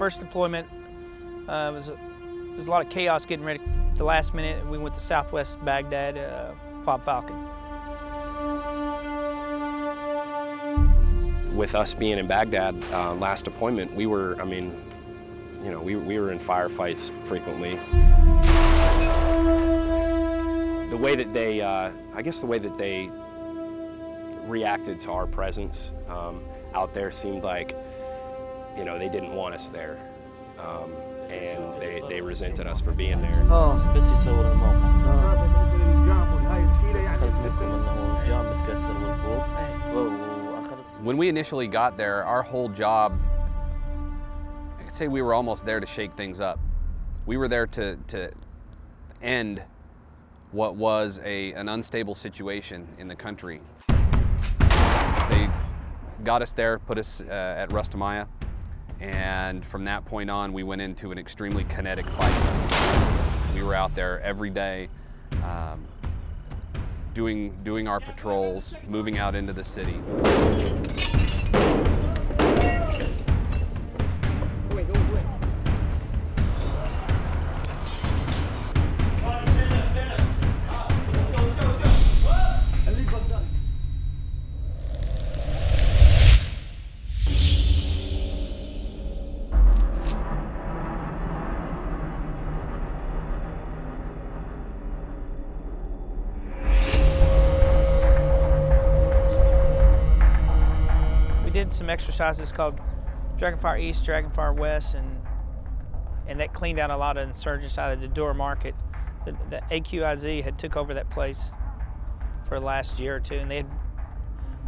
first deployment, there was a lot of chaos getting ready. At the last minute, we went to southwest Baghdad, Fob Falcon. With us being in Baghdad, last deployment, we were, I mean, you know, we were in firefights frequently. The way that they, I guess the way that they reacted to our presence out there seemed like, you know, they didn't want us there. And they resented us for being there. When we initially got there, our whole job, I could say we were almost there to shake things up. We were there to end what was an unstable situation in the country. They got us there, put us at Rustamaya, and from that point on, we went into an extremely kinetic fight. We were out there every day, doing our patrols, moving out into the city. Did some exercises called Dragonfire East, Dragonfire West, and that cleaned out a lot of insurgents out of the Dura market. The AQIZ had took over that place for the last year or two, and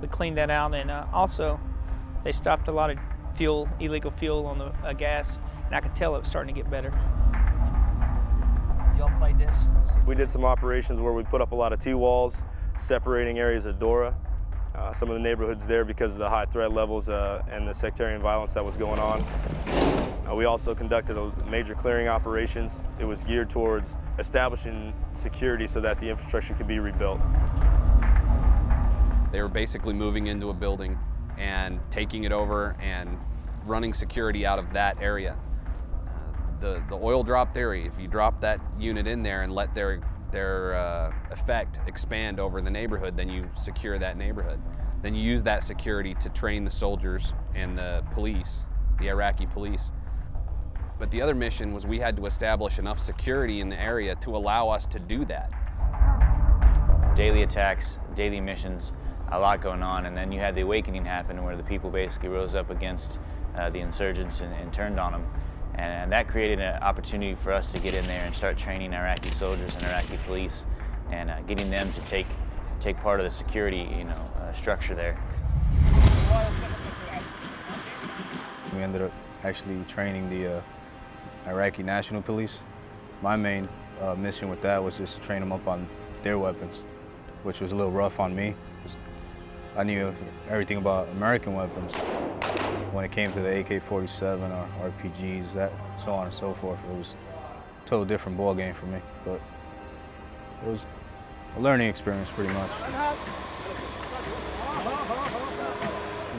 we cleaned that out, and also they stopped a lot of fuel, illegal fuel on the gas, and I could tell it was starting to get better. Y'all played this? We did some operations where we put up a lot of T-walls, separating areas of Dura. Some of the neighborhoods there because of the high threat levels and the sectarian violence that was going on. We also conducted major clearing operations. It was geared towards establishing security so that the infrastructure could be rebuilt. They were basically moving into a building and taking it over and running security out of that area. The oil drop theory, if you drop that unit in there and let their effect expand over the neighborhood, then you secure that neighborhood. Then you use that security to train the soldiers and the police, the Iraqi police. But the other mission was we had to establish enough security in the area to allow us to do that. Daily attacks, daily missions, a lot going on, and then you had the awakening happen where the people basically rose up against the insurgents and turned on them. And that created an opportunity for us to get in there and start training Iraqi soldiers and Iraqi police and getting them to take part of the security, structure there. We ended up actually training the Iraqi National Police. My main mission with that was just to train them up on their weapons, which was a little rough on me. I knew everything about American weapons. When it came to the AK-47 or RPGs, so on and so forth, it was a total different ball game for me. But it was a learning experience, pretty much.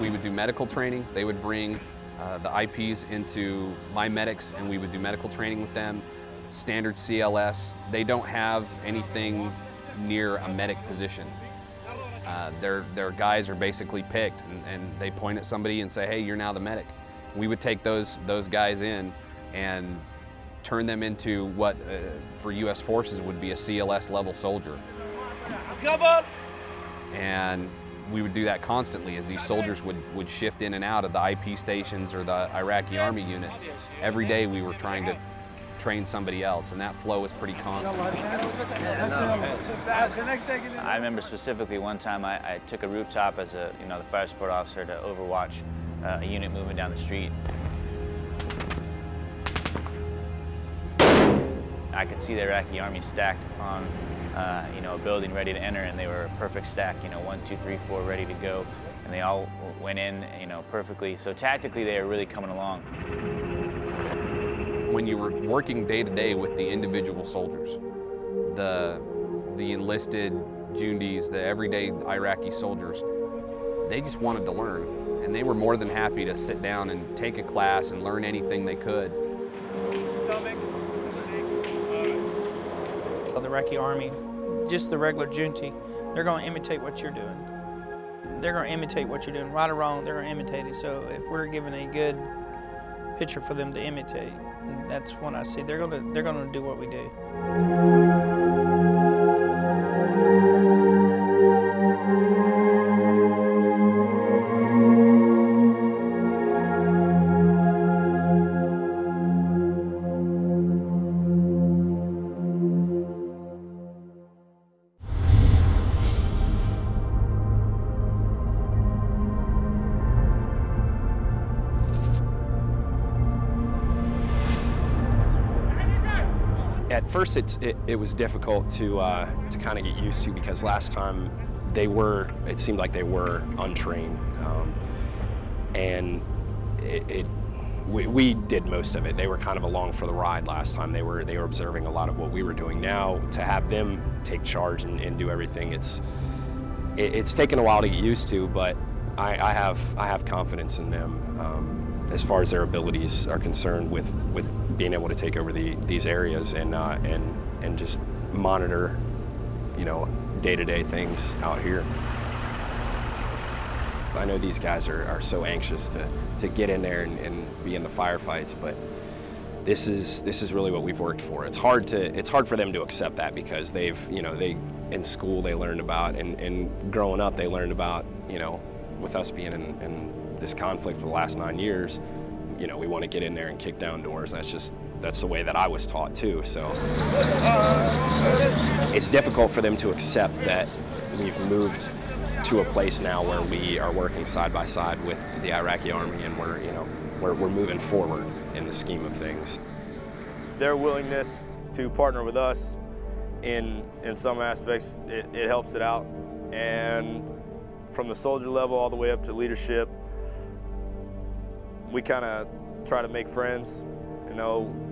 We would do medical training. They would bring the IPs into my medics, and we would do medical training with them. Standard CLS. They don't have anything near a medic position. Their guys are basically picked, and they point at somebody and say, hey, you're now the medic. We would take those guys in and turn them into what for U.S. forces would be a CLS level soldier. And we would do that constantly as these soldiers would shift in and out of the IP stations or the Iraqi army units. Every day we were trying to train somebody else, and that flow was pretty constant. I remember specifically one time I took a rooftop as the fire support officer to overwatch a unit moving down the street. I could see the Iraqi army stacked on a building ready to enter, and they were a perfect stack, 1, 2, 3, 4 ready to go, and they all went in, perfectly. So tactically they were really coming along. When you were working day to day with the individual soldiers, the enlisted Jundies, the everyday Iraqi soldiers, they just wanted to learn. and they were more than happy to sit down and take a class and learn anything they could. The Iraqi army, just the regular junta, they're going to imitate what you're doing. They're going to imitate what you're doing, right or wrong, they're going to imitate it. So if we're given a good picture for them to imitate, that's when I see they're going to do what we do. At first, it was difficult to kind of get used to, because last time it seemed like they were untrained, and we did most of it. They were kind of along for the ride last time. They were observing a lot of what we were doing. Now to have them take charge and do everything, it's taken a while to get used to, but I have confidence in them as far as their abilities are concerned with being able to take over these areas and just monitor, day-to-day things out here. I know these guys are so anxious to get in there and be in the firefights, but this is really what we've worked for. It's hard for them to accept that, because in school they learned about, and growing up they learned about, with us being in this conflict for the last 9 years, we want to get in there and kick down doors. That's the way that I was taught too. So it's difficult for them to accept that we've moved to a place now where we are working side by side with the Iraqi army, and we're moving forward in the scheme of things. Their willingness to partner with us in some aspects, it helps it out. And from the soldier level all the way up to leadership, we kind of try to make friends,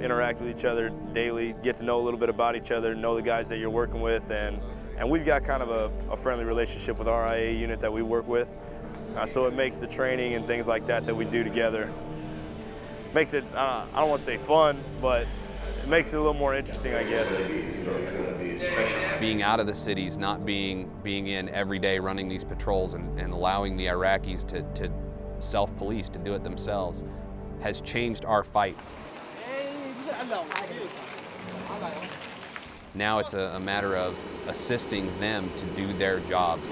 interact with each other daily, get to know a little bit about each other, know the guys that you're working with, and we've got kind of a friendly relationship with our IA unit that we work with. So it makes the training and things like that we do together, makes it, I don't want to say fun, but it makes it a little more interesting, I guess. Being out of the cities, not being in every day running these patrols and allowing the Iraqis to self-police, to do it themselves, has changed our fight. Now it's a matter of assisting them to do their jobs.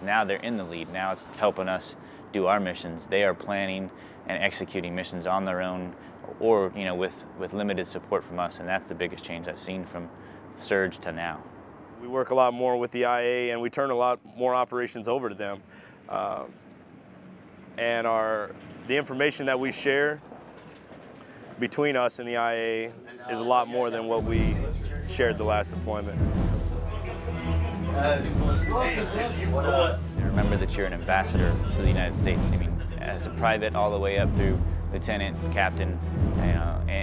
Now they're in the lead. Now it's helping us do our missions. They are planning and executing missions on their own, or with limited support from us, and that's the biggest change I've seen from Surge to now. We work a lot more with the IA, and we turn a lot more operations over to them. And the information that we share between us and the IA is a lot more than what we shared the last deployment. Remember that you're an ambassador for the United States. I mean, as a private all the way up through lieutenant, captain,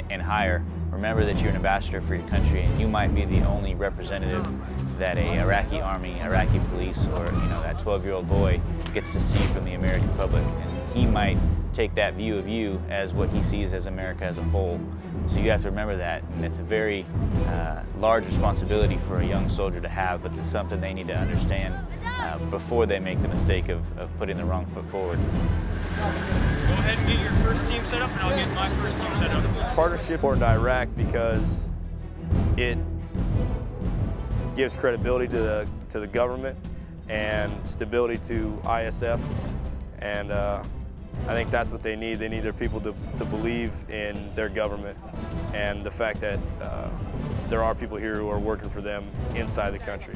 and higher, remember that you're an ambassador for your country, and you might be the only representative that a Iraqi army, Iraqi police, or that 12-year-old boy gets to see from the American public. And he might take that view of you as what he sees as America as a whole. So you have to remember that, and it's a very large responsibility for a young soldier to have, but it's something they need to understand before they make the mistake of putting the wrong foot forward. Go ahead and get your first team set up, and I'll get my first team set up. Partnership important to Iraq because it gives credibility to the government and stability to ISF, and I think that's what they need. They need their people to believe in their government and the fact that there are people here who are working for them inside the country.